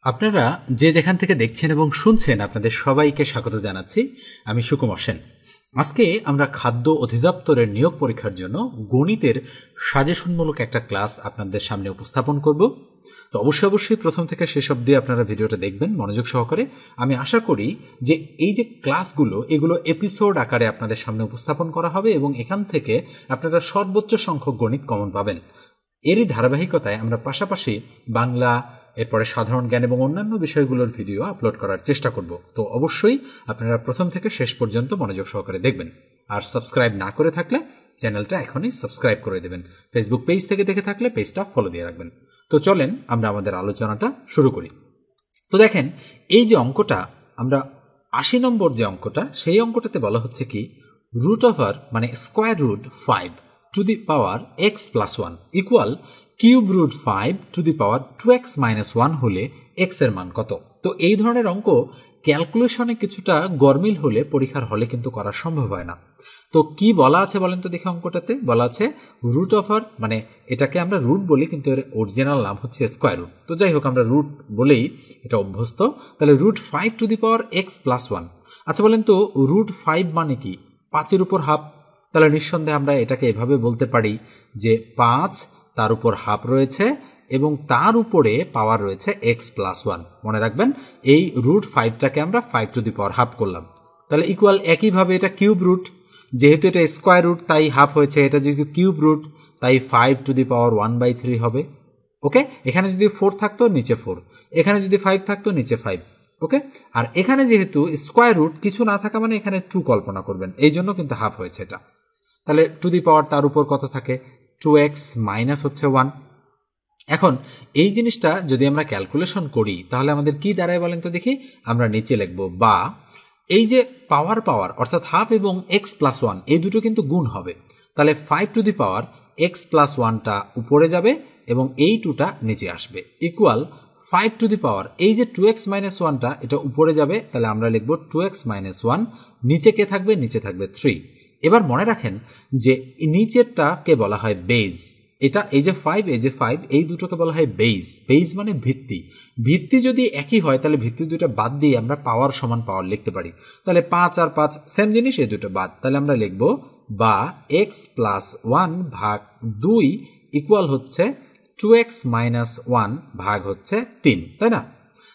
আপনারা যে যেখান থেকে দেখছেন এবং শুনছেন আপনাদের সবাইকে স্বাগত জানাচ্ছি। আমি সুকুমার সেন। আজকে আমরা খাদ্য অধিদপ্তরের নিয়োগ পরীক্ষার জন্য গণিতের সাজেশনমূলক একটা ক্লাস আপনাদের সামনে উপস্থাপন করব। তো অবশ্যই প্রথম থেকে শেষ অবধি আপনারা ভিডিওটা দেখবেন মনোযোগ সহকারে। আমি আশা করি যে এই যে ক্লাসগুলো এগুলো এপিসোড আকারে আপনাদের সামনে উপস্থাপন করা হবে এবং এখান থেকে আপনারা সর্বোচ্চ সংখ্যক গণিত কমন পাবেন। এরই ধারাবাহিকতায় আমরা পাশাপাশি বাংলা, এরপরে সাধারণ জ্ঞান এবং অন্যান্য বিষয়গুলোর ভিডিও আপলোড করার চেষ্টা করব। তো অবশ্যই আপনারা প্রথম থেকে শেষ পর্যন্ত মনোযোগ সহকারে দেখবেন। আর সাবস্ক্রাইব না করে থাকলে চ্যানেলটা এখনই সাবস্ক্রাইব করে দেবেন। ফেসবুক পেজ থেকে দেখে থাকলে পেজটা ফলো দিয়ে রাখবেন। তো চলেন আমরা আমাদের আলোচনাটা শুরু করি। তো দেখেন, এই যে অঙ্কটা আমরা ৮০ নম্বর যে অঙ্কটা, সেই অঙ্কটাতে বলা হচ্ছে কি রুট ওভার মানে square root 5 to the power x plus 1 equal cube root 5 to the power 2x minus 1 হলে x এর মান কত। তো এই ধরনের অঙ্ক ক্যালকুলেশনে কিছুটা গরমিল হলে পরীক্ষার হলে কিন্তু করা সম্ভব হয় না। তো কি বলা আছে বলেন তো দেখে, অঙ্কটাতে বলা আছে রুট ওভার মানে এটাকে আমরা রুট বলি কিন্তু এর অরিজিনাল নাম হচ্ছে স্কোয়ার রুট। তো যাই হোক, আমরা রুট বলেই এটা অভ্যস্ত। তাহলে root 5 to the power x plus 1। আচ্ছা বলেন তো রুট 5 মানে কি? 5-এর উপর হাফ। তাহলে নিঃসন্দেহে আমরা এটাকে এভাবে বলতে পারি যে 5 তার উপর হাফ রয়েছে এবং তার উপরে পাওয়ার রয়েছে x প্লাস 1। মনে রাখবেন এই রুট 5টাকে আমরা 5 টু দি পাওয়ার হাফ করলাম। তাহলে ইকুয়াল একইভাবে এটা কিউব রুট, যেহেতু এটা স্কোয়ার রুট তাই হাফ হয়েছে, এটা যেহেতু কিউব রুট তাই 5 টু দি পাওয়ার 1/3 হবে। ওকে, এখানে যদি 4 থাকতো নিচে 4, এখানে যদি 5 থাকতো নিচে 5। ওকে, আর এখানে যেহেতু স্কোয়ার রুট কিছু না থাকা মানে এখানে 2 কল্পনা করবেন, এই জন্য কিন্তু হাফ হয়েছে এটা। তাহলে টু দি পাওয়ার তার উপর কত থাকে 2x মাইনাস হচ্ছে 1। এখন এই জিনিসটা যদি আমরা ক্যালকুলেশন করি তাহলে আমাদের কি দাঁড়ায় বলেন তো দেখি। আমরা নিচে লিখব বা এই যে পাওয়ার অর্থাৎ হাফ এবং x প্লাস 1 এই দুটো কিন্তু গুণ হবে। তাহলে 5 to the power x plus 1টা উপরে যাবে এবং এই 2টা নিচে আসবে ইকুয়াল 5 টু দি পাওয়ার এই যে 2x মাইনাস 1টা এটা উপরে যাবে। তাহলে আমরা লিখব 2x মাইনাস 1, নিচে কে থাকবে? নিচে থাকবে 3। এবার মনে রাখেন যে নিচেরটাকে বলা হয় বেজ। এটা এই যে 5 এই যে 5 এই দুটোকে বলা হয় বেজ। বেজ মানে ভিত্তি। ভিত্তি যদি একই হয় তাহলে ভিত্তি দুটো বাদ দিয়ে আমরা পাওয়ার সমান পাওয়ার লিখতে পারি। তাহলে 5 আর 5 সেম জিনিস, এই দুটো বাদ। তাহলে আমরা লিখব বা x প্লাস 1 ভাগ 2 ইকুয়াল হচ্ছে 2x মাইনাস 1 ভাগ হচ্ছে 3, তাই না?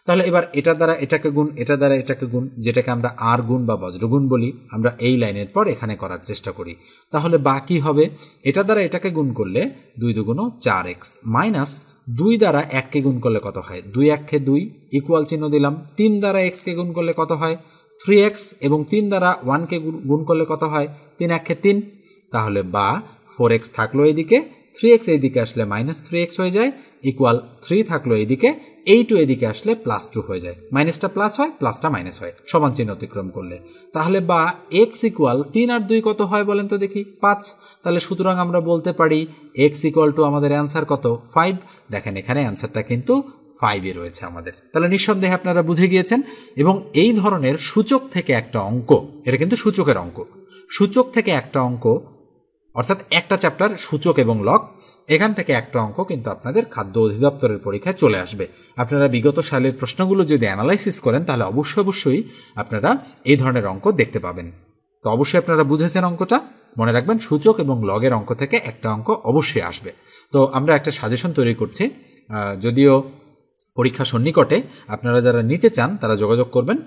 তাহলে এবার এটা দ্বারা এটাকে গুণ, এটা দ্বারা এটাকে গুণ, যেটাকে আমরা আর গুণ বা বজ্রগুণ বলি, আমরা এই লাইনের পর এখানে করার চেষ্টা করি। তাহলে বাকি হবে এটা দ্বারা এটাকে গুণ করলে 2 দুগুণ 4x মাইনাস 2 দ্বারা 1কে গুণ করলে কত হয় 2 1 2 ইকুয়াল চিহ্ন দিলাম। 3 দ্বারা xকে গুণ করলে কত হয় 3x এবং 3 দ্বারা 1কে গুণ করলে কত হয় 3 1 3। তাহলে বা 4x থাকলো এইদিকে, 3x এইদিকে আসলে মাইনাস 3x হয়ে যায় ইকুয়াল 3 থাকলো এইদিকে, এই 2 এদিকে আসলে প্লাস 2 হয়ে যায়। মাইনাসটা প্লাস হয়, প্লাসটা মাইনাস হয় সমান চিহ্ন অতিক্রম করলে। তাহলে বা x ইকুয়াল 3 আর 2 কত হয় বলেন তো দেখি 5। তাহলে সুতরাং আমরা বলতে পারি x ইকুয়াল টু আমাদের অ্যান্সার কত 5। দেখেন এখানে অ্যান্সারটা কিন্তু 5-এ রয়েছে আমাদের। তাহলে নিঃসন্দেহে আপনারা বুঝে গিয়েছেন। এবং এই ধরনের সূচক থেকে একটা অঙ্ক, এটা কিন্তু সূচকের অঙ্ক, সূচক থেকে একটা অঙ্ক অর্থাৎ একটা চ্যাপ্টার সূচক এবং লগ, এখান থেকে একটা অঙ্ক কিন্তু আপনাদের খাদ্য অধিদপ্তরের পরীক্ষায় চলে আসবে। আপনারা বিগত সালের প্রশ্নগুলো যদি অ্যানালাইসিস করেন তাহলে অবশ্যই আপনারা এই ধরনের অঙ্ক দেখতে পাবেন। তো অবশ্যই আপনারা বুঝেছেন অঙ্কটা। মনে রাখবেন সূচক এবং লগের অঙ্ক থেকে একটা অঙ্ক অবশ্যই আসবে। তো আমরা একটা সাজেশন তৈরি করছি, যদিও পরীক্ষা সন্নিকটে, আপনারা যারা নিতে চান তারা যোগাযোগ করবেন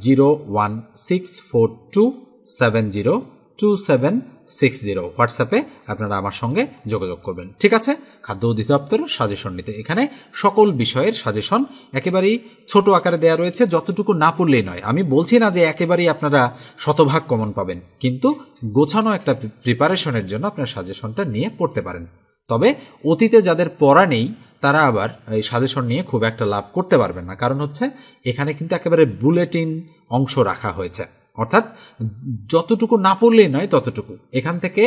01642702760 হোয়াটসঅ্যাপে আপনারা আমার সঙ্গে যোগাযোগ করবেন। ঠিক আছে, খাদ্য অধিদপ্তরের সাজেশন নিতে এখানে সকল বিষয়ের সাজেশন একেবারেই ছোট আকারে দেওয়া রয়েছে, যতটুকু না পড়লেই নয়। আমি বলছি না যে একেবারেই আপনারা শতভাগ কমন পাবেন, কিন্তু গোছানো একটা প্রিপারেশনের জন্য আপনার সাজেশনটা নিয়ে পড়তে পারেন। তবে অতীতে যাদের পড়া নেই তারা আবার এই সাজেশন নিয়ে খুব একটা লাভ করতে পারবেন না, কারণ হচ্ছে এখানে কিন্তু একেবারে বুলেটিন অংশ রাখা হয়েছে, অর্থাৎ যতটুকু না পড়লেই নয় ততটুকু। এখান থেকে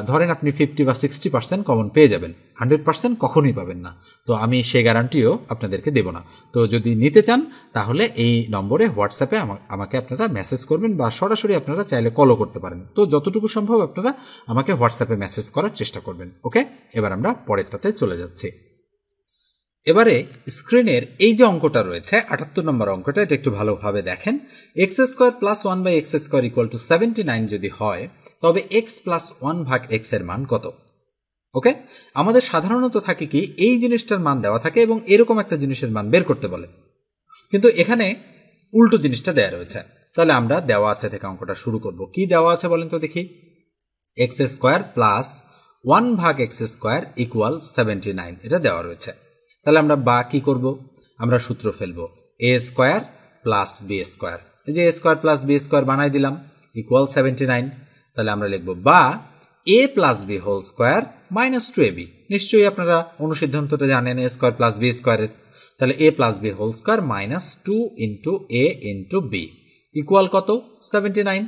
ধরেন আপনি 50 বা 60% কমন পেয়ে যাবেন, 100% কখনোই পাবেন না। তো আমি সে গ্যারান্টিও আপনাদেরকে দেব না। তো যদি নিতে চান তাহলে এই নম্বরে হোয়াটসঅ্যাপে আমাকে আপনারা মেসেজ করবেন বা সরাসরি আপনারা চাইলে কলও করতে পারেন। তো যতটুকু সম্ভব আপনারা আমাকে হোয়াটসঅ্যাপে মেসেজ করার চেষ্টা করবেন। ওকে, এবার আমরা পরেরটাতে চলে যাচ্ছি। এবারে স্ক্রিনের এই যে অঙ্কটা রয়েছে 78 নম্বর অঙ্কটা, এটা একটু ভালোভাবে দেখেন। X square plus 1/x square equal to 79 যদি হয়, তবে এক্স প্লাস 1 ভাগ এক্স এর মান কত? ওকে, আমাদের সাধারণত থাকে কি এই জিনিসটার মান দেওয়া থাকে এবং এরকম একটা জিনিসের মান বের করতে বলে, কিন্তু এখানে উল্টো জিনিসটা দেওয়া রয়েছে। তাহলে আমরা দেওয়া আছে থেকে অঙ্কটা শুরু করব। কি দেওয়া আছে বলেন তো দেখি? এক্স স্কোয়ার প্লাস 1 ভাগ এক্স স্কোয়ার ইকুয়াল 79, এটা দেওয়া রয়েছে। তাহলে আমরা বা কি করব? আমরা সূত্র ফেলবো, A square plus B square. এই যে A square plus B square বানাই দিলাম, ইকুয়াল 79। তাহলে আমরা লিখব বা A plus B whole square minus 2ab। নিশ্চয়ই আপনারা অনুসিদ্ধান্তটা জানেন এ স্কোয়ার প্লাস বি স্কোয়ারের। তাহলে A plus B whole square minus 2 into A into B equal কত? 79।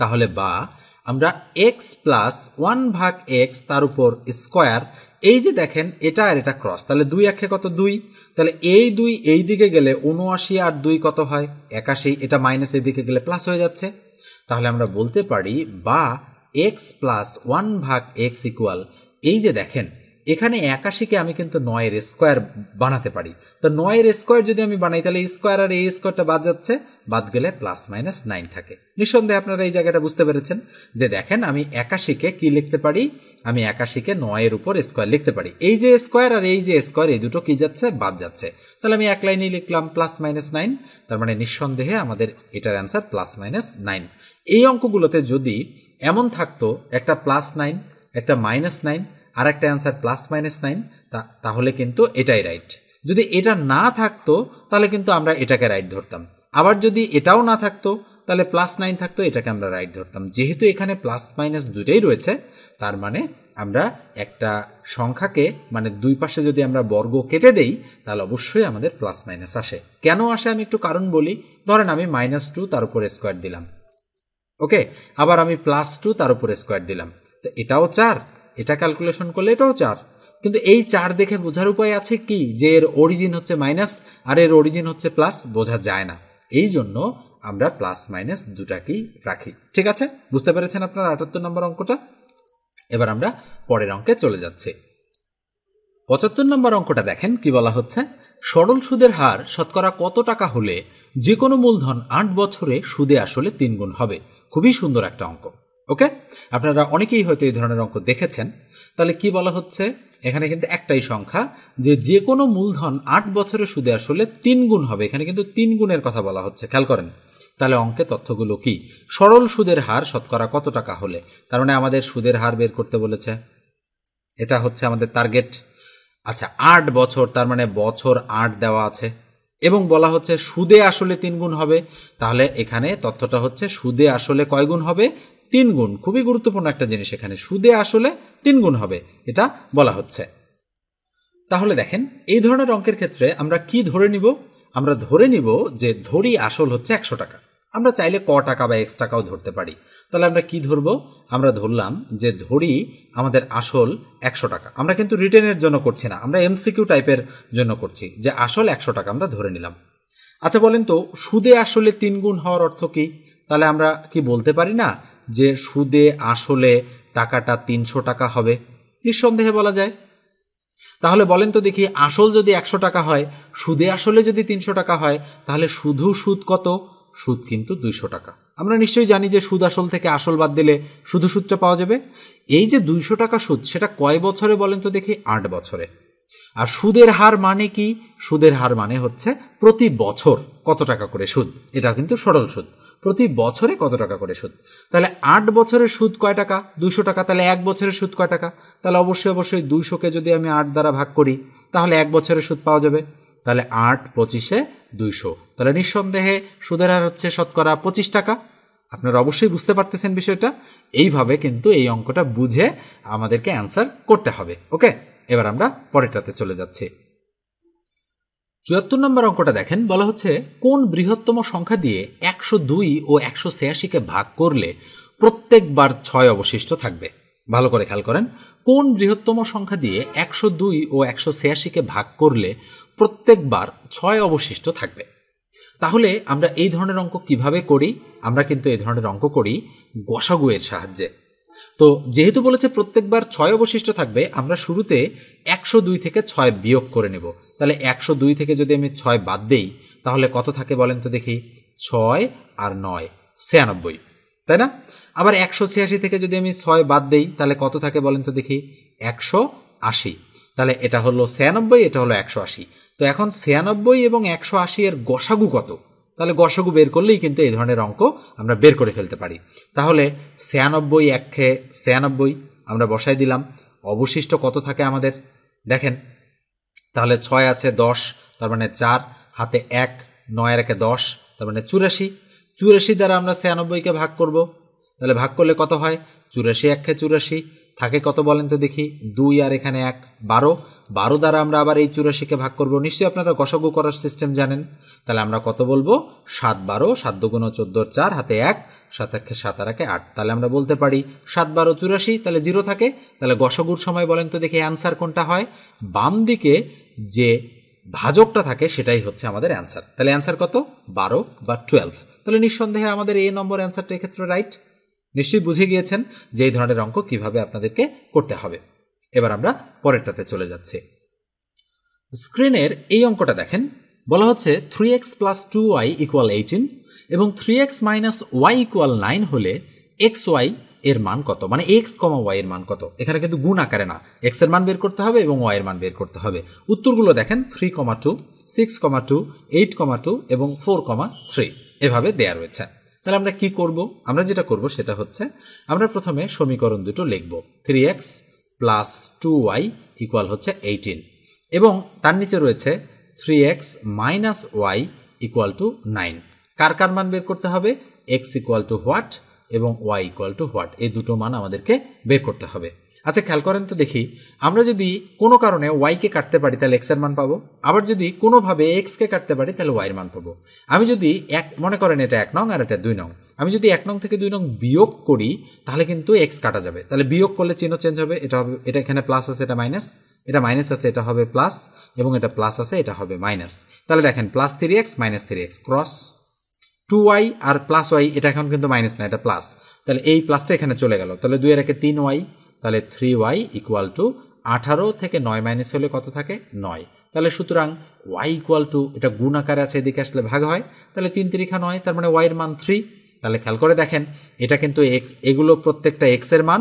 তাহলে বা আমরা এক্স প্লাস 1 ভাগ এক্স তার উপর স্কোয়ার, এই যে দেখেন এটা আর এটা ক্রস, তাহলে 2 একে কত? 2। তাহলে এই 2 এই দিকে গেলে 79 আর 2 কত হয়? 81। এটা মাইনাস এই দিকে গেলে প্লাস হয়ে যাচ্ছে। তাহলে আমরা বলতে পারি বা এক্স প্লাস 1 ভাগ এক্স ইকুয়াল, এই যে দেখেন এখানে 81কে আমি কিন্তু 9 এর স্কোয়ার বানাতে পারি। তো 9 এর স্কোয়ার যদি আমি বানাই তাহলে স্কোয়ার আর এই স্কোয়ারটা বাদ যাচ্ছে, বাদ গেলে প্লাস মাইনাস 9 থাকে। নিঃসন্দেহে আপনারা এই জায়গাটা বুঝতে পেরেছেন যে দেখেন আমি 81কে কি লিখতে পারি? আমি 81কে 9 এর উপর স্কোয়ার লিখতে পারি। এই যে স্কোয়ার আর এই যে স্কোয়ার, এই দুটো কি যাচ্ছে? বাদ যাচ্ছে। তাহলে আমি এক লাইনেই লিখলাম প্লাস মাইনাস 9। তার মানে নিঃসন্দেহে আমাদের এটার অ্যান্সার প্লাস মাইনাস 9। এই অঙ্কগুলোতে যদি এমন থাকতো একটা প্লাস 9 একটা মাইনাস 9 আর একটা অ্যান্সার প্লাস মাইনাস 9, তাহলে কিন্তু এটাই রাইট। যদি এটা না থাকতো তাহলে কিন্তু আমরা এটাকে রাইট ধরতাম। আবার যদি এটাও না থাকতো তাহলে প্লাস 9 থাকতো, এটাকে আমরা রাইট ধরতাম। যেহেতু এখানে প্লাস মাইনাস দুটোই রয়েছে, তার মানে আমরা একটা সংখ্যাকে মানে দুই পাশে যদি আমরা বর্গ কেটে দেই তাহলে অবশ্যই আমাদের প্লাস মাইনাস আসে। কেন আসে আমি একটু কারণ বলি। ধরেন আমি -2 তার উপর স্কোয়ার দিলাম, ওকে, আবার আমি +2 তার উপর স্কোয়ার দিলাম, তো এটাও 4, এটা ক্যালকুলেশন করলে এটাও 4। কিন্তু এই 4 দেখে বোঝার উপায় আছে কি যে এর অরিজিন হচ্ছে মাইনাস আর এর অরিজিন হচ্ছে প্লাস? বোঝা যায় না। এই জন্য আমরা প্লাস মাইনাস দুটাকেই রাখি। ঠিক আছে, বুঝতে পেরেছেন আপনারা 78 নম্বর অঙ্কটা? এবার আমরা পরের অঙ্কে চলে যাচ্ছি। 75 নম্বর অঙ্কটা দেখেন কি বলা হচ্ছে। সরল সুদের হার শতকরা কত টাকা হলে যে কোনো মূলধন 8 বছরে সুদে আসলে 3 গুণ হবে? খুবই সুন্দর একটা অঙ্ক। ওকে, আপনারা অনেকেই হয়তো এই ধরনের অঙ্ক দেখেছেন। তাহলে কি বলা হচ্ছে? এখানে কিন্তু একটাই সংখ্যা যে কোনো মূলধন 8 বছরে সুদে আসলে 3 গুণ হবে। এখানে কিন্তু 3 গুণের কথা বলা হচ্ছে, খেয়াল করেন। তাহলে অঙ্কে তথ্যগুলো কি? সরল সুদের হার শতকরা কত টাকা হলে, তার মানে আমাদের সুদের হার বের করতে বলেছে, এটা হচ্ছে আমাদের টার্গেট। আচ্ছা, 8 বছর, তার মানে বছর 8 দেওয়া আছে এবং বলা হচ্ছে সুদে আসলে 3 গুণ হবে। তাহলে এখানে তথ্যটা হচ্ছে সুদে আসলে কয় গুণ হবে? 3 গুণ। খুবই গুরুত্বপূর্ণ একটা জিনিস, এখানে সুদে আসলে 3 গুণ হবে এটা বলা হচ্ছে। তাহলে দেখেন এই ধরনের অঙ্কের ক্ষেত্রে আমরা কি ধরে নিব? আমরা ধরে নিব যে ধরি আসল হচ্ছে 100 টাকা। আমরা চাইলে ক টাকা বা এক্স টাকাও ধরতে পারি। তাহলে আমরা কি ধরবো? আমরা ধরলাম যে ধরি আমাদের আসল 100 টাকা। আমরা কিন্তু রিটেনের জন্য করছি না, আমরা এমসিকিউ টাইপের জন্য করছি যে আসল 100 টাকা আমরা ধরে নিলাম। আচ্ছা বলেন তো সুদে আসলে 3 গুণ হওয়ার অর্থ কি? তাহলে আমরা কি বলতে পারি না যে সুদে আসলে টাকাটা 300 টাকা হবে? নিঃসন্দেহে বলা যায়। তাহলে বলেন তো দেখি, আসল যদি 100 টাকা হয়, সুদে আসলে যদি 300 টাকা হয়, তাহলে শুধু সুদ কত? সুদ কিন্তু 200 টাকা। আমরা নিশ্চয়ই জানি যে সুদ আসল থেকে আসল বাদ দিলে শুধু সুদটা পাওয়া যাবে। এই যে 200 টাকা সুদ, সেটা কয় বছরে বলেন তো দেখি? 8 বছরে। আর সুদের হার মানে কি? সুদের হার মানে হচ্ছে প্রতি বছর কত টাকা করে সুদ। এটা কিন্তু সরল সুদ, প্রতি বছরে কত টাকা করে সুদ। তাহলে 8 বছরের সুদ কয় টাকা? 200 টাকা। তাহলে 1 বছরের সুদ কয় টাকা? তাহলে অবশ্যই 200কে যদি আমি 8 দ্বারা ভাগ করি তাহলে 1 বছরের সুদ পাওয়া যাবে। তাহলে 8 25 200, তাহলে নিঃসন্দেহে সুদের হার হচ্ছে শতকরা 25 টাকা। আপনারা অবশ্যই বুঝতে পারতেছেন বিষয়টা। এইভাবে কিন্তু এই অঙ্কটা বুঝে আমাদেরকে অ্যান্সার করতে হবে। ওকে, এবার আমরা পরেরটাতে চলে যাচ্ছি। 74 নম্বর অঙ্কটা দেখেন, বলা হচ্ছে কোন বৃহত্তম সংখ্যা দিয়ে 102 ও 186কে ভাগ করলে প্রত্যেকবার 6 অবশিষ্ট থাকবে? ভালো করে খেয়াল করেন, কোন বৃহত্তম সংখ্যা দিয়ে 102 ও 186কে ভাগ করলে প্রত্যেকবার 6 অবশিষ্ট থাকবে? তাহলে আমরা এই ধরনের অঙ্ক কিভাবে করি? আমরা কিন্তু এই ধরনের অঙ্ক করি গসাগু এর সাহায্যে। তো যেহেতু বলেছে প্রত্যেকবার 6 অবশিষ্ট থাকবে, আমরা শুরুতে 102 থেকে 6 বিয়োগ করে নেব। তাহলে 102 থেকে যদি আমি 6 বাদ দেই তাহলে কত থাকে বলেন তো দেখি? 6 আর 9 96, তাই না? আবার 186 থেকে যদি আমি 6 বাদ দেই তাহলে কত থাকে বলেন তো দেখি? 180। তাহলে এটা হলো 96, এটা হলো 180। তো এখন 96 এবং 180 এর গসাগু কত? তাহলে গসাগু বের করলেই কিন্তু এই ধরনের অঙ্ক আমরা বের করে ফেলতে পারি। তাহলে 96 একে 96 আমরা বসাই দিলাম। অবশিষ্ট কত থাকে আমাদের দেখেন, তাহলে 6 আছে 10, তার মানে 4, হাতে 1, 9 এর একে 10, তার মানে 84। 84 দ্বারা আমরা 96কে ভাগ করব। তাহলে ভাগ করলে কত হয়? 84 একে 84, থাকে কত বলেন তো দেখি? 2 আর এখানে 1, 12। 12 দ্বারা আমরা আবার এই 84কে ভাগ করব। নিশ্চয়ই আপনারা গসাগু করার সিস্টেম জানেন। তাহলে আমরা কত বলবো? 7 12, 7 2 14, 4, হাতে 1, 7 1 7 আর 1 8। তাহলে আমরা বলতে পারি 7 12 84, তাহলে 0 থাকে। তাহলে গসাগুর সময় বলেন তো দেখি অ্যান্সার কোনটা হয়? বাম দিকে যে ভাজকটা থাকে সেটাই হচ্ছে আমাদের অ্যান্সার। তাহলে অ্যান্সার কত? 12 বা 12। তাহলে নিঃসন্দেহে আমাদের এই নম্বর অ্যান্সারটা এক্ষেত্রে রাইট। নিশ্চয়ই বুঝে গিয়েছেন যে এই ধরনের অঙ্ক কিভাবে আপনাদেরকে করতে হবে। এবার আমরা পরেরটাতে চলে যাচ্ছি। স্ক্রিনের এই অঙ্কটা দেখেন, বলা হচ্ছে 3x + 2y = 18 এবং 3x - y = 9 হলে xy এর মান কত? মানে x, y এর মান কত? এখানে কিন্তু গুণ আকারে না, x এর মান বের করতে হবে এবং y এর মান বের করতে হবে। উত্তরগুলো দেখেন 3,2, 6,2, 8,2 এবং 4,3 এভাবে দেয়া রয়েছে। তাহলে আমরা কি করব? আমরা যেটা করব সেটা হচ্ছে আমরা প্রথমে সমীকরণ দুটো লিখব। 3x + 2y = হচ্ছে 18 এবং তার নিচে রয়েছে 3x - y = 9। কার কার মান বের করতে হবে? x = হোয়াট এবং y = হোয়াট, এই দুটো মান আমাদেরকে বের করতে হবে। আচ্ছা খেয়াল করেন তো দেখি, আমরা যদি কোনো কারণে y কে কাটতে পারি তাহলে x এর মান পাবো, আবার যদি কোনোভাবে x কে কাটতে পারি তাহলে y এর মান পাবো। আমি যদি মনে করেন এটা 1 নং আর এটা 2 নং, আমি যদি 1 নং থেকে 2 নং বিয়োগ করি তাহলে কিন্তু x কাটা যাবে। তাহলে বিয়োগ করলে চিহ্ন চেঞ্জ হবে, এটা হবে, এটা এখানে প্লাস আছে এটা মাইনাস, এটা মাইনাস আছে এটা হবে প্লাস, এবং এটা প্লাস আছে এটা হবে মাইনাস। তাহলে দেখেন +3x - 3x ক্রস 2y আর +y, এটা এখন কিন্তু মাইনাস না, এটা প্লাস। তাহলে এই প্লাসটা এখানে চলে গেল। তাহলে 2 এর একে 3y, তাহলে 3y = 18 থেকে 9 মাইনাস হলে কত থাকে? 9। তাহলে সুতরাং y = এটা গুণ আকারে আছে, এদিকে আসলে ভাগ হয়। তাহলে 3 3 9, তার মানে y এর মান 3। তাহলে খেয়াল করে দেখেন এটা কিন্তু x, এগুলো প্রত্যেকটা x এর মান,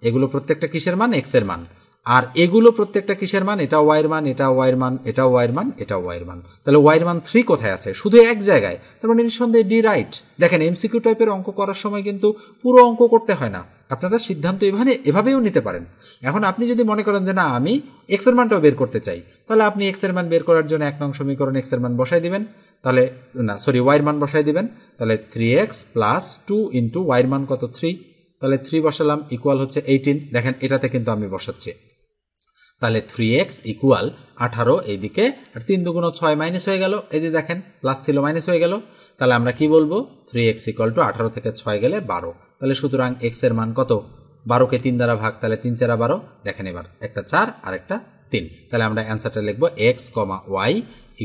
এগুলো প্রত্যেকটা কিসের মান? x এর মান। আর এগুলো প্রত্যেকটা কিসের মান? এটা y এর মান, এটা y এর মান, এটা y এর মান, এটা y এর মান। তাহলে y এর মান 3 কোথায় আছে? শুধু এক জায়গায়। তার মানে নিঃসন্দেহে ডি রাইট। দেখেন এমসিকিউ টাইপের অঙ্ক করার সময় কিন্তু পুরো অঙ্ক করতে হয় না, আপনারা সিদ্ধান্ত এভাবেও নিতে পারেন। এখন আপনি যদি মনে করেন যে না আমি x এর মানটাও বের করতে চাই, তাহলে আপনি x এর মান বের করার জন্য 1 নং সমীকরণ x এর মান বসাই দিবেন, তাহলে না সরি y এর মান বসাই দিবেন। তাহলে 3x + 2 * y এর মান কত? 3। তাহলে 3 বসালাম, ইকুয়াল হচ্ছে 18। দেখেন এটাতে কিন্তু আমি বসাচ্ছি। তাহলে 3x = 18 এইদিকে, আর 3 2 6 মাইনাস হয়ে গেল, এই যে দেখেন প্লাস ছিল মাইনাস হয়ে গেল। তাহলে আমরা কি বলবো? 3x = 18 থেকে 6 গেলে 12। তাহলে সুতরাং x এর মান কত? 12কে 3 দ্বারা ভাগ, তাহলে 3 4 12। দেখেন এবার একটা 4 আর একটা 3। তাহলে আমরা অ্যান্সারটা লিখবো x, y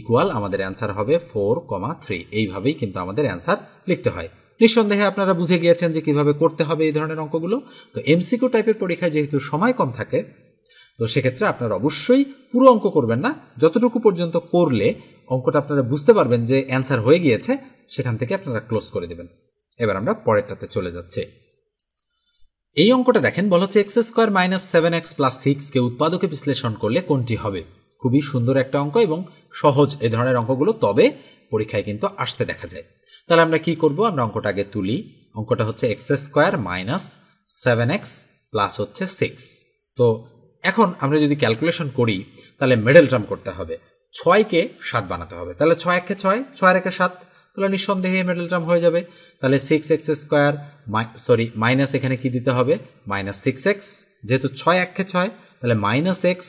= আমাদের অ্যান্সার হবে 4,3। এইভাবেই কিন্তু আমাদের অ্যান্সার লিখতে হয়। নিঃসন্দেহে আপনারা বুঝে গিয়েছেন যে কিভাবে করতে হবে এই ধরনের অঙ্কগুলো। তো এমসিকিউ টাইপের পরীক্ষায় যেহেতু সময় কম থাকে, তো সেক্ষেত্রে আপনারা অবশ্যই পুরো অঙ্ক করবেন না, যতটুকু পর্যন্ত করলে অঙ্কটা আপনারা বুঝতে পারবেন যে অ্যান্সার হয়ে গিয়েছে, সেখান থেকে আপনারা ক্লোজ করে দেবেন। এবার আমরা পরেরটাতে চলে যাচ্ছি। এই অঙ্কটা দেখেন, বলা হচ্ছে x² - 7x + 6 কে উৎপাদকে বিশ্লেষণ করলে কোনটি হবে? খুবই সুন্দর একটা অঙ্ক এবং সহজ এই ধরনের অঙ্কগুলো, তবে পরীক্ষায় কিন্তু আসতে দেখা যায়। তাহলে আমরা কি করব? আমরা অঙ্কটা আগে তুলি। অঙ্কটা হচ্ছে x² - 7x + হচ্ছে 6। তো এখন আমরা যদি ক্যালকুলেশন করি তাহলে মিডল টার্ম করতে হবে, 6কে 7 বানাতে হবে। তাহলে 6 1 6, 6 আর 1 7, তাহলে নিঃসন্দেহে মিডল টার্ম হয়ে যাবে। তাহলে 6x² মাইনাস এখানে কি দিতে হবে? -6x, যেহেতু 6 1 6, তাহলে -x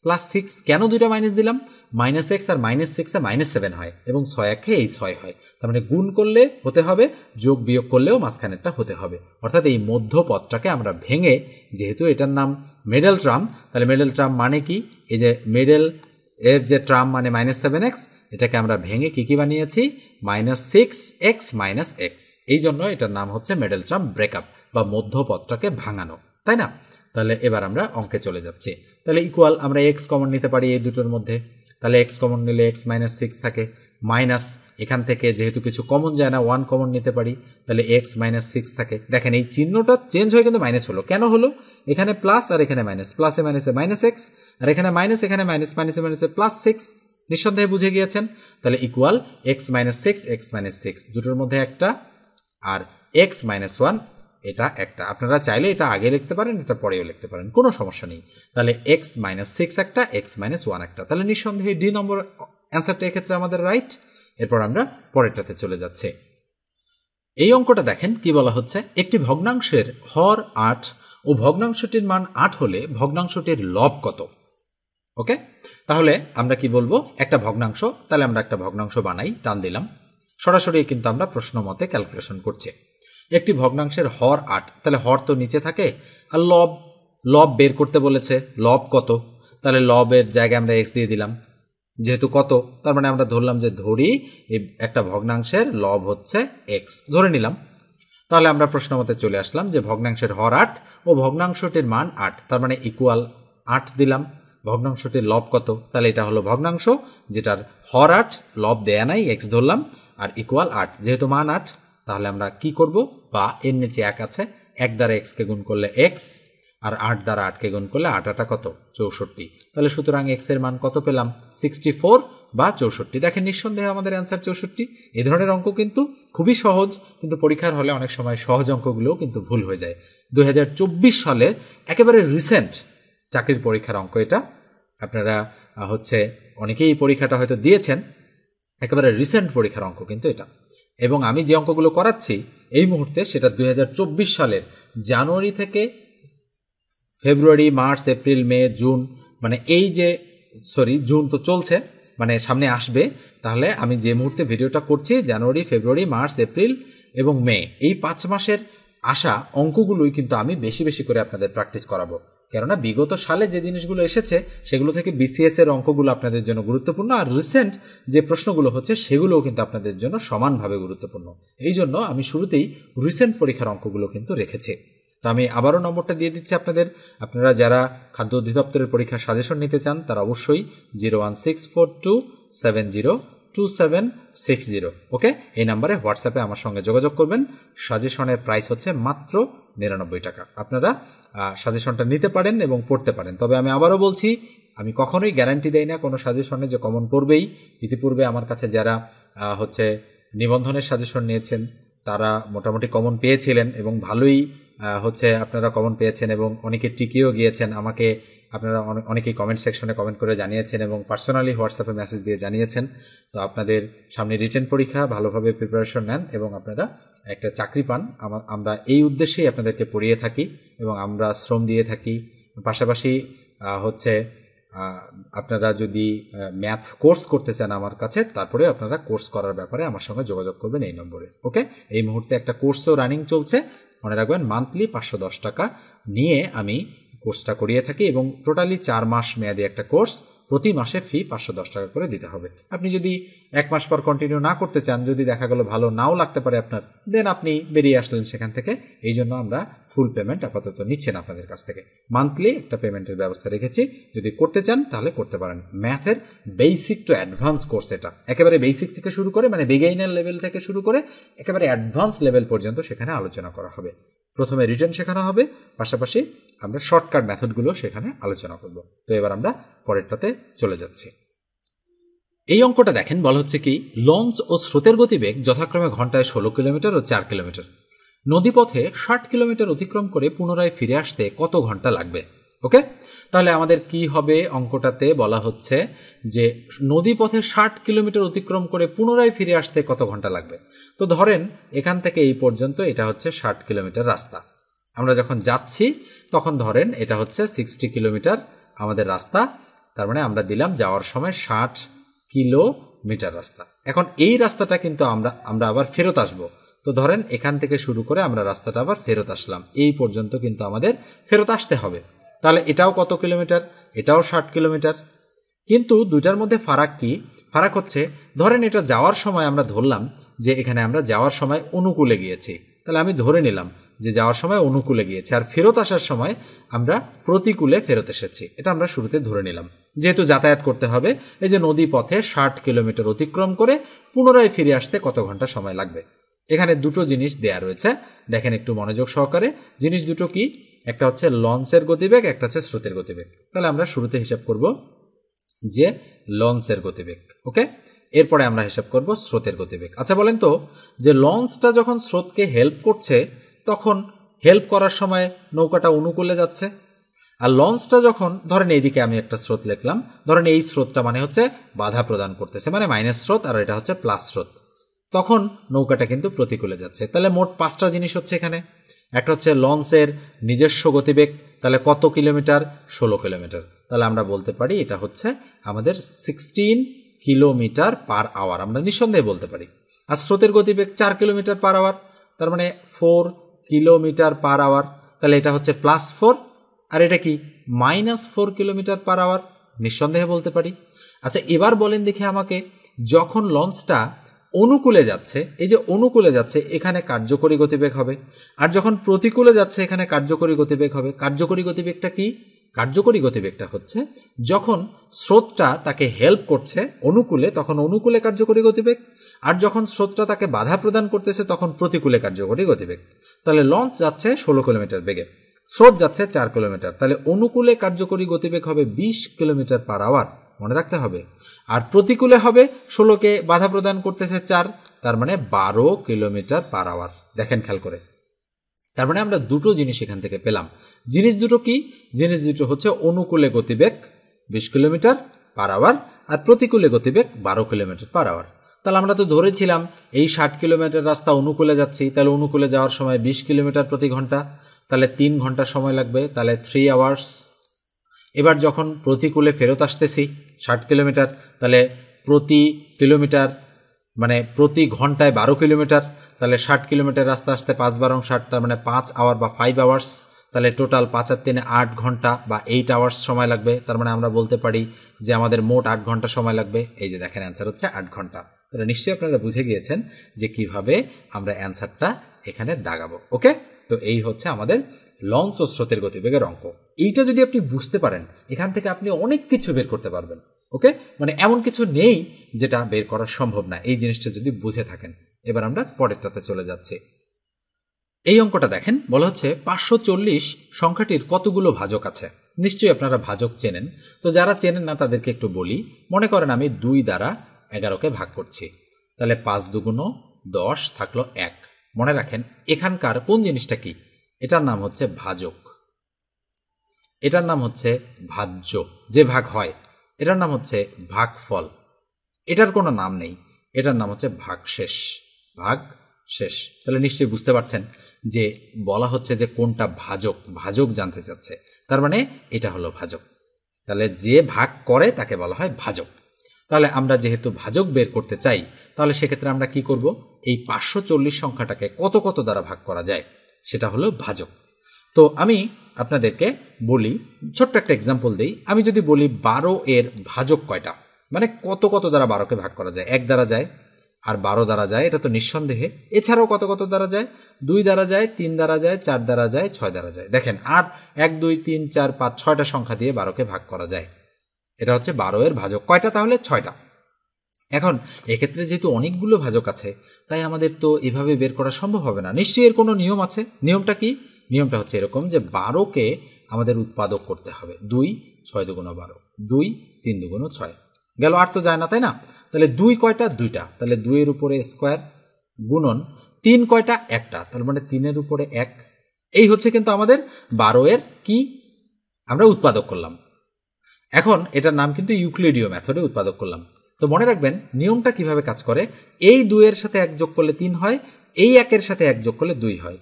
+ 6। কেন দুইটা মাইনাস দিলাম? -x আর -6 এ -7 হয় এবং 6 1 এই 6 হয়। তার মানে গুণ করলে হতে হবে, যোগ বিয়োগ করলেও মাঝখানেরটা হতে হবে। অর্থাৎ এই মধ্য পদটাকে আমরা ভেঙে, যেহেতু এটার নাম মিডল টার্ম, তাহলে মিডল টার্ম মানে কি? এই যে মিডল এর যে টার্ম মানে -7x, এটাকে আমরা ভেঙে কি বানিয়েছি? -6x - x। এই জন্য এটার নাম হচ্ছে মিডল টার্ম ব্রেকআপ বা মধ্য পদটাকে ভাঙানো। তাই না? তাহলে এবার আমরা অঙ্কে চলে যাচ্ছি। তাহলে ইকুয়াল আমরা এক্স কমন নিতে পারি এই দুটোর মধ্যে, তাহলে এক্স কমন নিলে এক্স মাইনাস সিক্স থাকে, মাইনাস এখান থেকে যেহেতু কিছু কমন যায় না ওয়ান কমন নিতে পারি, তাহলে এক্স মাইনাস সিক্স থাকে। দেখেন এই চিহ্নটা চেঞ্জ হয়ে কিন্তু মাইনাস হলো, কেন হলো? এখানে প্লাস আর এখানে মাইনাস, প্লাসে মাইনাসে মাইনাস এক্স, আর এখানে মাইনাস এখানে মাইনাস, মাইনাসে মাইনাসে প্লাস সিক্স। নিঃসন্দেহে বুঝে গিয়েছেন। তাহলে equal x minus six, x minus six দুটোর মধ্যে একটা, আর এক্স মাইনাস ওয়ান এটা একটা। আপনারা চাইলে এটা আগে লিখতে পারেন, এটা পরেও লিখতে পারেন, কোনো সমস্যা নেই। তাহলে এক্স মাইনাস সিক্স একটা, এক্স মাইনাস ওয়ান একটা। তাহলে নিঃসন্দেহে ডি নম্বর অ্যান্সারটা এক্ষেত্রে আমাদের রাইট। এরপর আমরা পরেরটাতে চলে যাচ্ছি। এই অঙ্কটা দেখেন কি বলা হচ্ছে, একটি ভগ্নাংশের হর 8 ও ভগ্নাংশটির মান 8 হলে ভগ্নাংশটির লব কত? ওকে, তাহলে আমরা কি বলবো, একটা ভগ্নাংশ, তাহলে আমরা একটা ভগ্নাংশ বানাই, টান দিলাম, সরাসরি কিন্তু আমরা প্রশ্ন মতে ক্যালকুলেশন করছি। একটি ভগ্নাংশের হর 8, তাহলে হর তো নিচে থাকে, আর লব বের করতে বলেছে, লব কত? তাহলে লবের জায়গায় আমরা এক্স দিয়ে দিলাম, যেহেতু কত তার মানে আমরা ধরলাম যে ধরি এই একটা ভগ্নাংশের লব হচ্ছে এক্স, ধরে নিলাম। তাহলে আমরা প্রশ্ন মতে চলে আসলাম যে ভগ্নাংশের হর 8 ও ভগ্নাংশটির মান 8, তার মানে ইকুয়াল 8 দিলাম। ভগ্নাংশটির লব কত? তাহলে এটা হলো ভগ্নাংশ যেটার হর 8, লব দেয়া নাই, এক্স ধরলাম, আর ইকুয়াল 8, যেহেতু মান 8 তাহলে আমরা কি করব, বা এর নিচে 1 আছে, 1 দ্বারা এক্সকে গুণ করলে এক্স, আর 8 দ্বারা 8কে গুণ করলে 8 8 কত, 64। তাহলে সুতরাং এক্স এর মান কত পেলাম, 64 বা 64। দেখেন নিঃসন্দেহে আমাদের অ্যান্সার 64। এই ধরনের অঙ্ক কিন্তু খুবই সহজ, কিন্তু পরীক্ষার হলে অনেক সময় সহজ অঙ্কগুলোও কিন্তু ভুল হয়ে যায়। 2024 সালের একেবারে রিসেন্ট চাকরির পরীক্ষার অঙ্ক এটা। আপনারা অনেকেই এই পরীক্ষাটা হয়তো দিয়েছেন, একেবারে রিসেন্ট পরীক্ষার অঙ্ক কিন্তু এটা। এবং আমি যে অঙ্কগুলো করাচ্ছি এই মুহূর্তে সেটা 2024 সালের জানুয়ারি থেকে ফেব্রুয়ারি, মার্চ, এপ্রিল, মে, জুন, মানে এই যে জুন তো চলছে, মানে সামনে আসবে। তাহলে আমি যে মুহূর্তে ভিডিওটা করছি জানুয়ারি, ফেব্রুয়ারি, মার্চ, এপ্রিল এবং মে, এই 5 মাসের আসা অঙ্কগুলোই কিন্তু আমি বেশি বেশি করে আপনাদের প্র্যাকটিস করাবো। কেননা বিগত সালে যে জিনিসগুলো এসেছে সেগুলো থেকে বিসিএস এর অঙ্কগুলো আপনাদের জন্য গুরুত্বপূর্ণ, আর রিসেন্ট যে প্রশ্নগুলো হচ্ছে সেগুলোও কিন্তু আপনাদের জন্য সমানভাবে গুরুত্বপূর্ণ। এই জন্য আমি শুরুতেই রিসেন্ট পরীক্ষার অঙ্কগুলো কিন্তু রেখেছি। তো আমি আবারও নম্বরটা দিয়ে দিচ্ছি আপনাদের। আপনারা যারা খাদ্য অধিদপ্তরের পরীক্ষার সাজেশন নিতে চান তারা অবশ্যই 01642702760, ওকে, এই নাম্বারে হোয়াটসঅ্যাপে আমার সঙ্গে যোগাযোগ করবেন। সাজেশনের প্রাইস হচ্ছে মাত্র 99 টাকা। আপনারা সাজেশনটা নিতে পারেন এবং পড়তে পারেন। তবে আমি আবারও বলছি, আমি কখনোই গ্যারান্টি দেই না কোনো সাজেশনে যে কমন পড়বেই। ইতিপূর্বে আমার কাছে যারা নিবন্ধনের সাজেশন নিয়েছেন তারা মোটামুটি কমন পেয়েছিলেন এবং ভালোই আপনারা কমন পেয়েছেন এবং অনেকে টিকেও গিয়েছেন। আমাকে আপনারা অনেকেই কমেন্ট সেকশনে কমেন্ট করে জানিয়েছেন এবং পার্সোনালি হোয়াটসঅ্যাপে মেসেজ দিয়ে জানিয়েছেন। তো আপনাদের সামনে রিটেন পরীক্ষা, ভালোভাবে প্রিপারেশন নেন এবং আপনারা একটা চাকরি পান। আমরা এই উদ্দেশ্যেই আপনাদেরকে পড়িয়ে থাকি এবং আমরা শ্রম দিয়ে থাকি। পাশাপাশি আপনারা যদি ম্যাথ কোর্স করতে চান আমার কাছে, তারপরে আপনারা কোর্স করার ব্যাপারে আমার সঙ্গে যোগাযোগ করবেন এই নম্বরে, ওকে। এই মুহূর্তে একটা কোর্সও রানিং চলছে, মনে রাখবেন মান্থলি 510 টাকা নিয়ে আমি কোর্সটা করিয়ে থাকি এবং টোটালি 4 মাস মেয়াদি একটা কোর্স, প্রতি মাসে ফি 510 টাকা করে দিতে হবে। আপনি যদি 1 মাস পর কন্টিনিউ না করতে চান, যদি দেখা গেল ভালো নাও লাগতে পারে আপনার, দেন আপনি বেরিয়ে আসলেন সেখান থেকে। এই জন্য আমরা ফুল পেমেন্ট আপাতত নিচ্ছি না আপনাদের কাছ থেকে, মান্থলি একটা পেমেন্টের ব্যবস্থা রেখেছি। যদি করতে চান তাহলে করতে পারেন। ম্যাথের বেসিক টু অ্যাডভান্স কোর্স এটা, একেবারে বেসিক থেকে শুরু করে, মানে বিগিনার লেভেল থেকে শুরু করে একেবারে অ্যাডভান্স লেভেল পর্যন্ত সেখানে আলোচনা করা হবে। প্রথমে রিটেন শেখানো হবে, পাশাপাশি আমরা শর্টকাট মেথডগুলো সেখানে আলোচনা করব। তো এবার আমরা পরেরটাতে চলে যাচ্ছি। এই অঙ্কটা দেখেন, বলা হচ্ছে কি, লঞ্চ ও স্রোতের গতিবেগ যথাক্রমে ঘন্টায় 16 কিলোমিটার ও 4 কিলোমিটার। নদীপথে 60 কিলোমিটার অতিক্রম করে পুনরায় ফিরে আসতে কত ঘন্টা লাগবে? ওকে, তাহলে আমাদের কি হবে, অঙ্কটাতে বলা হচ্ছে যে নদীপথে 60 কিলোমিটার অতিক্রম করে পুনরায় ফিরে আসতে কত ঘন্টা লাগবে। তো ধরেন এখান থেকে এই পর্যন্ত এটা হচ্ছে 60 কিলোমিটার রাস্তা। আমরা যখন যাচ্ছি তখন ধরেন এটা হচ্ছে 60 কিলোমিটার আমাদের রাস্তা, তার মানে আমরা দিলাম যাওয়ার সময় 60 কিলোমিটার রাস্তা। এখন এই রাস্তাটা কিন্তু আমরা আবার ফেরত আসব। তো ধরেন এখান থেকে শুরু করে আমরা রাস্তাটা আবার ফেরত আসলাম, এই পর্যন্ত কিন্তু আমাদের ফেরত আসতে হবে। তাহলে এটাও কত কিলোমিটার, এটাও 60 কিলোমিটার। কিন্তু দুটার মধ্যে ফারাক কি? ফারাক হচ্ছে, ধরেন এটা যাওয়ার সময় আমরা ধরলাম যে এখানে আমরা যাওয়ার সময় অনুকূলে গিয়েছি, তাহলে আমি ধরে নিলাম যে যাওয়ার সময় অনুকূলে গিয়েছে, আর ফেরত আসার সময় আমরা প্রতিকূলে ফেরত এসেছি। এটা আমরা শুরুতে ধরে নিলাম। যেহেতু যাতায়াত করতে হবে, এই যে নদী পথে 60 কিলোমিটার অতিক্রম করে পুনরায় ফিরে আসতে কত ঘন্টা সময় লাগবে। এখানে দুটো জিনিস দেয়া রয়েছে, দেখেন একটু মনোযোগ সহকারে। জিনিস দুটো কি? একটা হচ্ছে লঞ্চের গতিবেগ, একটা হচ্ছে স্রোতের গতিবেগ। তাহলে আমরা শুরুতে হিসাব করব যে লঞ্চের গতিবেগ, ওকে। এরপরে আমরা হিসাব করব স্রোতের গতিবেগ। আচ্ছা বলেন তো, যে লঞ্চটা যখন স্রোতকে হেল্প করছে, তখন হেল্প করার সময় নৌকাটা অনুকূলে যাচ্ছে, আর লঞ্চটা যখন, ধরেন এইদিকে আমি একটা স্রোত লিখলাম, ধরেন এই স্রোতটা মানে হচ্ছে বাধা প্রদান করতেছে, মানে মাইনাস স্রোত, আর এটা হচ্ছে প্লাস স্রোত, তখন নৌকাটা কিন্তু প্রতিকূলে যাচ্ছে। তাহলে মোট 5টা জিনিস হচ্ছে এখানে। একটা হচ্ছে লঞ্চের নিজস্ব গতিবেগ, তাহলে কত কিলোমিটার? 16 কিলোমিটার। তাহলে আমরা বলতে পারি এটা হচ্ছে আমাদের 16 কিলোমিটার পার আওয়ার, আমরা নিঃসন্দেহে বলতে পারি। আর স্রোতের গতিবেগ 4 কিলোমিটার পার আওয়ার, তার মানে 4 কিলোমিটার পার আওয়ার। তাহলে এটা হচ্ছে +4, আর এটা কি -4 কিলোমিটার পার আওয়ার, নিঃসন্দেহে বলতে পারি। আচ্ছা এবার বলেন দেখে আমাকে, যখন লঞ্চটা অনুকূলে যাচ্ছে, এই যে অনুকূলে যাচ্ছে, এখানে কার্যকরী গতিবেগ হবে, আর যখন প্রতিকূলে যাচ্ছে এখানে কার্যকরী গতিবেগ হবে। কার্যকরী গতিবেগটা কি? কার্যকরী গতিবেগটা হচ্ছে যখন স্রোতটা তাকে হেল্প করছে অনুকূলে, তখন অনুকূলে কার্যকরী গতিবেগ, আর যখন স্রোতটা তাকে বাধা প্রদান করতেছে তখন প্রতিকূলে কার্যকরী গতিবেগ। তাহলে লঞ্চ যাচ্ছে 16 কিলোমিটার বেগে, স্রোত যাচ্ছে 4 কিলোমিটার, তাহলে অনুকূলে কার্যকরী গতিবেগ হবে 20 কিলোমিটার পার আওয়ার, মনে রাখতে হবে। আর প্রতিকূলে হবে 16কে বাধা প্রদান করতেছে 4, তার মানে 12 কিলোমিটার পার আওয়ার। দেখেন খেয়াল করে, তার মানে আমরা দুটো জিনিস এখান থেকে পেলাম। জিনিস দুটো কি? জিনিস দুটো হচ্ছে অনুকূলে গতিবেগ 20 কিলোমিটার পার আওয়ার, আর প্রতিকূলে গতিবেগ 12 কিলোমিটার পার আওয়ার। তাহলে আমরা তো ধরেছিলাম এই 60 কিলোমিটার রাস্তা অনুকূলে যাচ্ছি, তাহলে অনুকূলে যাওয়ার সময় 20 কিলোমিটার প্রতি ঘন্টা, তাহলে 3 ঘন্টা সময় লাগবে, তাহলে 3 আওয়ার্স। এবার যখন প্রতিকূলে ফেরত আসতেছি 60 কিলোমিটার, তাহলে প্রতি কিলোমিটার মানে প্রতি ঘন্টায় 12 কিলোমিটার, তাহলে 60 কিলোমিটার রাস্তা আসতে 5 12 60, তার মানে 5 আওয়ার বা 5 আওয়ার্স। তাহলে টোটাল 5 আর 3 8 ঘন্টা বা 8 আওয়ার্স সময় লাগবে। তার মানে আমরা বলতে পারি যে আমাদের মোট 8 ঘন্টা সময় লাগবে। এই যে দেখেন অ্যান্সার হচ্ছে 8 ঘন্টা। তাহলে নিশ্চয়ই আপনারা বুঝে গিয়েছেন যে কিভাবে আমরা অ্যান্সারটা এখানে দাগাবো, ওকে। তো এই হচ্ছে আমাদের লঞ্চ ও স্রোতের গতিবেগের অঙ্ক। এইটা যদি আপনি বুঝতে পারেন, এখান থেকে আপনি অনেক কিছু বের করতে পারবেন, ওকে। মানে এমন কিছু নেই যেটা বের করা সম্ভব না, এই জিনিসটা যদি বুঝে থাকেন। এবার আমরা পরেরটাতে চলে যাচ্ছি। এই অঙ্কটা দেখেন, বলা হচ্ছে 540 সংখ্যাটির কতগুলো ভাজক আছে। নিশ্চয়ই আপনারা ভাজক চেনেন, তো যারা চেনেন না তাদেরকে একটু বলি। মনে করেন আমি 2 দ্বারা 11কে ভাগ করছি, তাহলে 5 দুগুণ 10 থাকলো 1। মনে রাখেন এখানকার কোন জিনিসটা কি? এটার নাম হচ্ছে ভাজক, এটার নাম হচ্ছে ভাজ্য, যে ভাগ হয় এটার নাম হচ্ছে ভাগফল, এটার কোনো নাম নেই, এটার নাম হচ্ছে ভাগশেষ, ভাগশেষ। তাহলে নিশ্চয়ই বুঝতে পারছেন যে বলা হচ্ছে যে কোনটা ভাজক, ভাজক জানতে চাচ্ছে, তার মানে এটা হলো ভাজক। তাহলে যে ভাগ করে তাকে বলা হয় ভাজক। তাহলে আমরা যেহেতু ভাজক বের করতে চাই, তাহলে সেক্ষেত্রে আমরা কি করব? এই 540 সংখ্যাটাকে কত কত দ্বারা ভাগ করা যায় সেটা হলো ভাজক। তো আমি আপনাদেরকে বলি, ছোট্ট একটা এক্সাম্পল দিই। আমি যদি বলি 12 এর ভাজক কয়টা, মানে কত কত দ্বারা 12কে ভাগ করা যায়। 1 দ্বারা যায়, আর 12 দ্বারা যায়, এটা তো নিঃসন্দেহে। এছাড়াও কত কত দ্বারা যায়? 2 দ্বারা যায়, 3 দ্বারা যায়, 4 দ্বারা যায়, 6 দ্বারা যায়। দেখেন আর 1 2 3 4 5 6টা সংখ্যা দিয়ে 12কে ভাগ করা যায়। এটা হচ্ছে 12 এর ভাজক কয়টা? তাহলে 6টা। এখন এক্ষেত্রে যেহেতু অনেকগুলো ভাজক আছে, তাই আমাদের তো এভাবে বের করা সম্ভব হবে না। নিশ্চয়ই এর কোনো নিয়ম আছে। নিয়মটা কি? নিয়মটা হচ্ছে এরকম যে 12কে আমাদের উৎপাদক করতে হবে। 2 6 দুগুণ 12, 2 3 দুগুণ 6 গেল। আর তো যায় না, তাই না? তাহলে 2 কয়টা? 2টা, তাহলে 2 এর উপরে স্কোয়ার গুণন 3 কয়টা? একটা, তার মানে 3 এর উপরে 1। এই হচ্ছে কিন্তু আমাদের 12 এর কি আমরা উৎপাদক করলাম। এখন এটার নাম কিন্তু ইউক্লিডীয় মেথডে উৎপাদক করলাম। তো মনে রাখবেন নিয়মটা কিভাবে কাজ করে। এই 2 এর সাথে 1 যোগ করলে 3 হয়, এই 1 এর সাথে 1 যোগ করলে 2 হয়।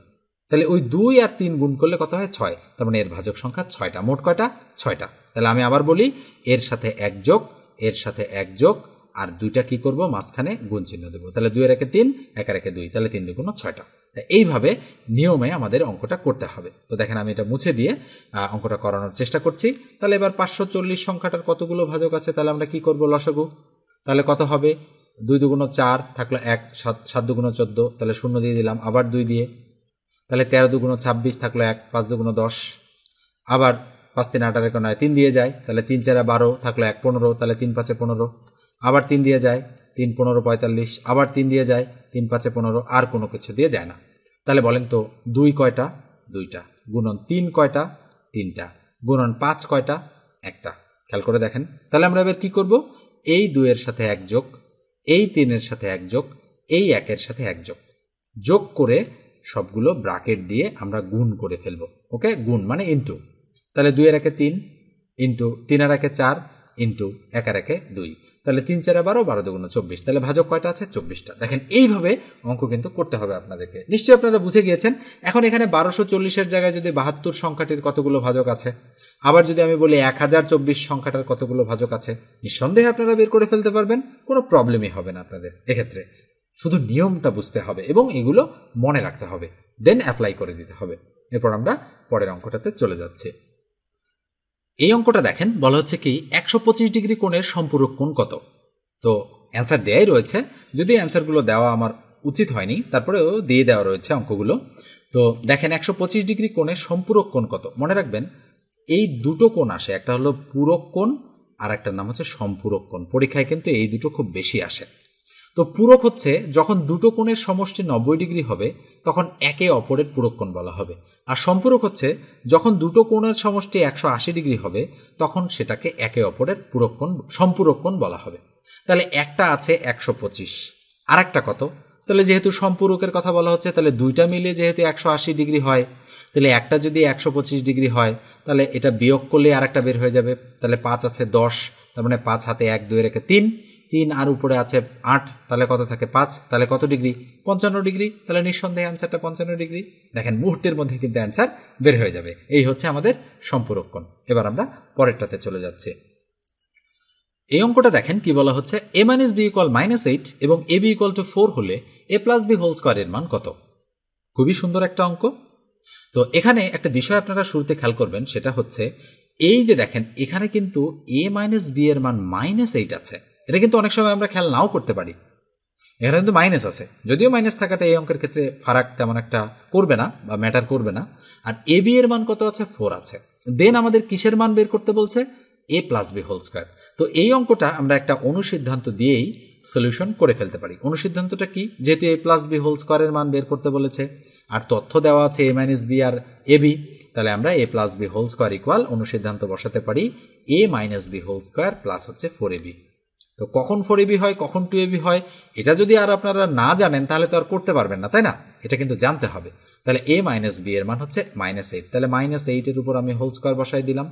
তাহলে ওই 2 আর 3 গুণ করলে কত হয়? 6। তার মানে এর ভাজক সংখ্যা 6টা। মোট কয়টা? 6টা। তাহলে আমি আবার বলি, এর সাথে 1 যোগ, এর সাথে 1 যোগ, আর 2টা কি করব? মাঝখানে গুণ চিহ্ন দেবো। তাহলে 2 এর একে 3, 1 এর একে 2, তাহলে 3 দুগুণ 6টা। এইভাবে নিয়মে আমাদের অঙ্কটা করতে হবে। তো দেখেন আমি এটা মুছে দিয়ে অঙ্কটা করানোর চেষ্টা করছি। তাহলে এবার 540 সংখ্যাটার কতগুলো ভাজক আছে? তাহলে আমরা কি করব? লসাগু। তাহলে কত হবে? 2 দুগুণ 4 থাকলো 1, 7 দুগুণ 14, তাহলে 0 দিয়ে দিলাম, আবার 2 দিয়ে তাহলে 13 2 26 থাকলো 1, 5 2 10, আবার 5 3 8 আর 9 3 দিয়ে যায়, তাহলে 3 4 12 থাকলো 1 15, তাহলে 3 5 15, আবার 3 দিয়ে যায় 3 15 45, আবার 3 দিয়ে যায় 3 5 15, আর কোনো কিছু দিয়ে যায় না। তাহলে বলেন তো 2 কয়টা? 2টা। গুণন 3 কয়টা? 3টা। গুণন 5 কয়টা? 1টা। খেয়াল করে দেখেন। তাহলে আমরা এবার কি করব? এই 2 এর সাথে 1 যোগ, এই 3 এর সাথে 1 যোগ, এই 1 এর সাথে 1 যোগ, যোগ করে সবগুলো ব্র্যাকেট দিয়ে আমরা গুণ করে ফেলবো। ওকে, গুণ মানে ইনটু। তাহলে 2 এর 1 3, ইনটু 3 এর 1 4, ইনটু 1 এর 1 2, তাহলে 3 4 12, 12 2 24, তাহলে ভাজক কয়টা আছে? 24টা। দেখেন এইভাবে অঙ্ক কিন্তু করতে হবে আপনাদেরকে। নিশ্চয়ই আপনারা বুঝে গিয়েছেন। এখন এখানে 1240 এর জায়গায় যদি 72 সংখ্যাটির কতগুলো ভাজক আছে, আবার যদি আমি বলি 1024 সংখ্যাটার কতগুলো ভাজক আছে, নিঃসন্দেহে আপনারা বের করে ফেলতে পারবেন, কোনো প্রবলেমই হবে না আপনাদের এক্ষেত্রে। শুধু নিয়মটা বুঝতে হবে এবং এগুলো মনে রাখতে হবে, দেন অ্যাপ্লাই করে দিতে হবে। এরপর আমরা পরের অঙ্কটাতে চলে যাচ্ছি। এই অঙ্কটা দেখেন, বলা হচ্ছে কি 125 ডিগ্রি কোণের সম্পূরক কোণ কত? তো অ্যান্সার দেয়াই রয়েছে, যদি অ্যান্সারগুলো দেওয়া আমার উচিত হয়নি, তারপরেও দিয়ে দেওয়া রয়েছে অঙ্কগুলো। তো দেখেন 125 ডিগ্রি কোণের সম্পূরক কোণ কত? মনে রাখবেন এই দুটো কোণ আসে, একটা হলো পূরক কোণ আর একটার নাম হচ্ছে সম্পূরক কোণ। পরীক্ষায় কিন্তু এই দুটো খুব বেশি আসে। তো পূরক হচ্ছে যখন দুটো কোণের সমষ্টি 90 ডিগ্রি হবে তখন একে অপরের পূরক কোণ বলা হবে, আর সম্পূরক হচ্ছে যখন দুটো কোণের সমষ্টি 180 ডিগ্রি হবে তখন সেটাকে একে অপরের পূরক কোণ, সম্পূরক কোণ বলা হবে। তাহলে একটা আছে 125, আর একটা কত? তাহলে যেহেতু সম্পূরকের কথা বলা হচ্ছে, তাহলে দুইটা মিলিয়ে যেহেতু 180 ডিগ্রি হয়, তাহলে একটা যদি 125 ডিগ্রি হয় তাহলে এটা বিয়োগ করলে আর একটা বের হয়ে যাবে। তাহলে 5 আছে 10, তার মানে 5 হাতে 1 2 রেখে 3, 3 আর উপরে আছে 8, তাহলে কত থাকে? 5, তাহলে কত ডিগ্রি? 55 ডিগ্রি। তাহলে নিঃসন্দেহে অ্যান্সারটা 55 ডিগ্রি। দেখেন মুহূর্তের মধ্যে কিন্তু অ্যান্সার বের হয়ে যাবে। এই হচ্ছে আমাদের সম্পূরক কোণ। এবার আমরা পরেরটাতে চলে যাচ্ছি। এই অঙ্কটা দেখেন কি বলা হচ্ছে, a minus b equal -8 এবং ab equal to 4 হলে a plus b হোল স্কয়ারের মান কত? খুবই সুন্দর একটা অঙ্ক। তো এখানে একটা বিষয় আপনারা শুরুতে খেয়াল করবেন, সেটা হচ্ছে এই যে দেখেন এখানে কিন্তু a minus b এর মান -8 আছে। এটা কিন্তু অনেক সময় আমরা খেয়াল নাও করতে পারি, এখানে কিন্তু মাইনাস আছে, যদিও মাইনাস থাকাটা এই অঙ্কের ক্ষেত্রে ফারাক তেমন একটা করবে না বা ম্যাটার করবে না। আর এ বি এর মান কত আছে? 4 আছে। দেন আমাদের কিসের মান বের করতে বলছে? a plus B whole square. তো এই অঙ্কটা আমরা একটা অনুসিদ্ধান্ত দিয়েই সলিউশন করে ফেলতে পারি। অনুসিদ্ধান্তটা কি? যেহেতু a প্লাস বি হোল স্কয়ারের মান বের করতে বলেছে আর তথ্য দেওয়া আছে a মাইনাস বি আর এ বি, তাহলে আমরা a plus B whole square equal অনুসিদ্ধান্ত বসাতে পারি a minus B whole square plus হচ্ছে 4ab। তো কখন 4ab হয়, কখন 2ab হয়, এটা যদি আর আপনারা না জানেন তাহলে তো আর করতে পারবেন না, তাই না? এটা কিন্তু জানতে হবে। তাহলে a মাইনাস বি এর মান হচ্ছে -8, তাহলে -8 এর উপর আমি হোল স্কয়ার বসাই দিলাম,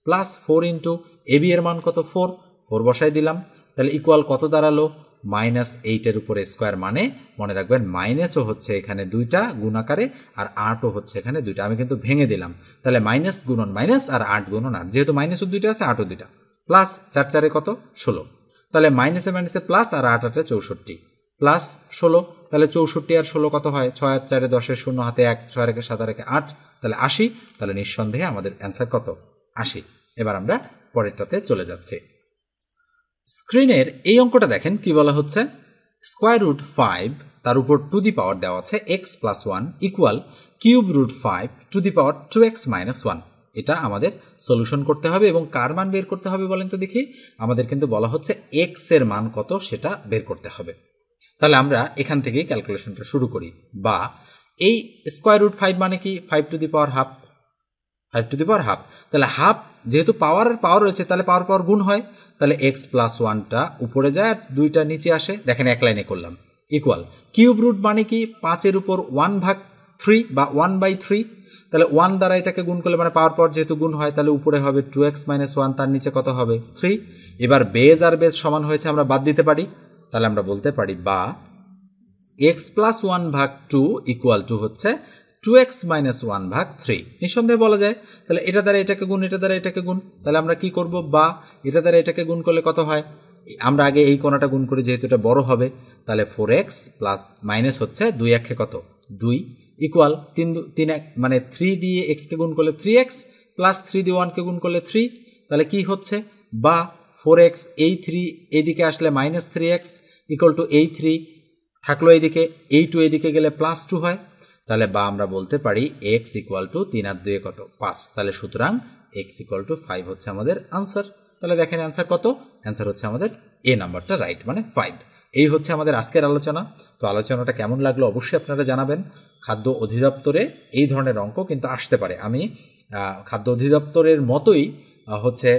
প্লাস 4 ইন্টু ab এর মান কত? 4 বসাই দিলাম, তাহলে ইকুয়াল কত দাঁড়ালো? -8 এর উপরে স্কয়ার, মানে মনে রাখবেন মাইনাসও হচ্ছে এখানে 2টা গুণ আকারে আর 8ও হচ্ছে এখানে 2টা, আমি কিন্তু ভেঙে দিলাম। তাহলে মাইনাস গুণন মাইনাস আর 8 গুণন 8, যেহেতু মাইনাসও 2টা আছে 8ও 2টা, প্লাস 4 4 কত? 16, তাহলে মাইনাসে মাইনাসে প্লাস আর 8 8 64, প্লাস 16, তাহলে 64 আর 16 কত হয়? 6 আর 4 10, 0 হাতে 1, 6 রেখে 7 রেখে 8, তাহলে 80। তাহলে নিঃসন্দেহে আমাদের অ্যান্সার কত? 80। এবার আমরা পরেরটাতে চলে যাচ্ছি। স্ক্রিনের এই অঙ্কটা দেখেন কি বলা হচ্ছে, স্কোয়ার রুট 5 তার উপর টু দি পাওয়ার দেওয়া আছে x plus 1 equal cube root 5 to the power 2x minus 1। এটা আমাদের সলিউশন করতে হবে এবং কার মান বের করতে হবে বলেন তো দেখি? আমাদের কিন্তু বলা হচ্ছে x এর মান কত সেটা বের করতে হবে। তাহলে আমরা এখান থেকেই ক্যালকুলেশনটা শুরু করি। বা এই স্কোয়ার রুট 5 মানে কি? 5 to the power half, 5 to the power half. তাহলে হাফ যেহেতু পাওয়ার রয়েছে তাহলে পাওয়ার গুণ হয়, তাহলে x প্লাস 1টা উপরে যায় আর 2টা নিচে আসে। দেখেন এক লাইনে করলাম। ইকুয়াল কিউব রুট মানে কি? 5 উপর 1/3 বা 1/3, তাহলে 1 দ্বারা এটাকে গুণ করলে মানে পাওয়ার যেহেতু গুণ হয় তাহলে উপরে হবে 2x মাইনাস 1, তার নিচে কত হবে? 3। এবার বেজ আর বেজ সমান হয়েছে, আমরা বাদ দিতে পারি, তাহলে আমরা বলতে পারি বা x প্লাস 1/2 ইকুয়াল টু হচ্ছে 2x মাইনাস 1/3। নিঃসন্দেহে বলা যায়। তাহলে এটা দ্বারা এটাকে গুণ, এটা দ্বারা এটাকে গুণ, তাহলে আমরা কি করব? বা এটা দ্বারা এটাকে গুণ করলে কত হয়? আমরা আগে এই কোণাটা গুণ করি যেহেতু এটা বড় হবে, তাহলে 4x প্লাস মাইনাস হচ্ছে 2 1 কত? 2 ইকুয়াল 3 1 মানে 3 দিয়ে x কে গুণ করলে 3x প্লাস 3 দিয়ে 1 কে গুণ করলে 3, তাহলে কি হচ্ছে? বা 4x এই 3 এইদিকে আসলে মাইনাস 3x ইকুয়াল টু এই 3 থাকলো এইদিকে, এই 2 এইদিকে গেলে প্লাস 2 হয়, তাহলে বা আমরা বলতে পারি এক্স ইকুয়াল টু 3 আর 2 কত 5, তাহলে সুতরাং এক্স ইকুয়াল টু 5 হচ্ছে আমাদের আনসার। তাহলে দেখেন অ্যান্সার কত, অ্যান্সার হচ্ছে আমাদের এ নাম্বারটা রাইট, মানে 5। এই হচ্ছে আমাদের আজকের আলোচনা। তো আলোচনাটা কেমন লাগলো অবশ্যই আপনারা জানাবেন। খাদ্য অধিদপ্তরে এই ধরনের অঙ্ক কিন্তু আসতে পারে। আমি খাদ্য অধিদপ্তরের মতোই হচ্ছে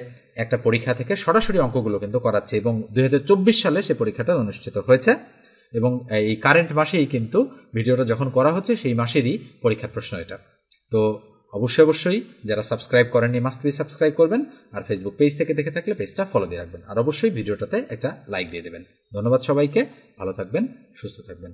একটা পরীক্ষা থেকে সরাসরি অঙ্কগুলো কিন্তু করাচ্ছি, এবং 2024 সালে সে পরীক্ষাটা অনুষ্ঠিত হয়েছে, এবং এই কারেন্ট মাসেই কিন্তু ভিডিওটা যখন করা হচ্ছে সেই মাসেরই পরীক্ষার প্রশ্ন এটা। তো অবশ্যই যারা সাবস্ক্রাইব করেননি মাস্ট বি সাবস্ক্রাইব করবেন, আর ফেসবুক পেজ থেকে দেখে থাকলে পেজটা ফলো দিয়ে রাখবেন, আর অবশ্যই ভিডিওটাতে একটা লাইক দিয়ে দেবেন। ধন্যবাদ সবাইকে, ভালো থাকবেন, সুস্থ থাকবেন।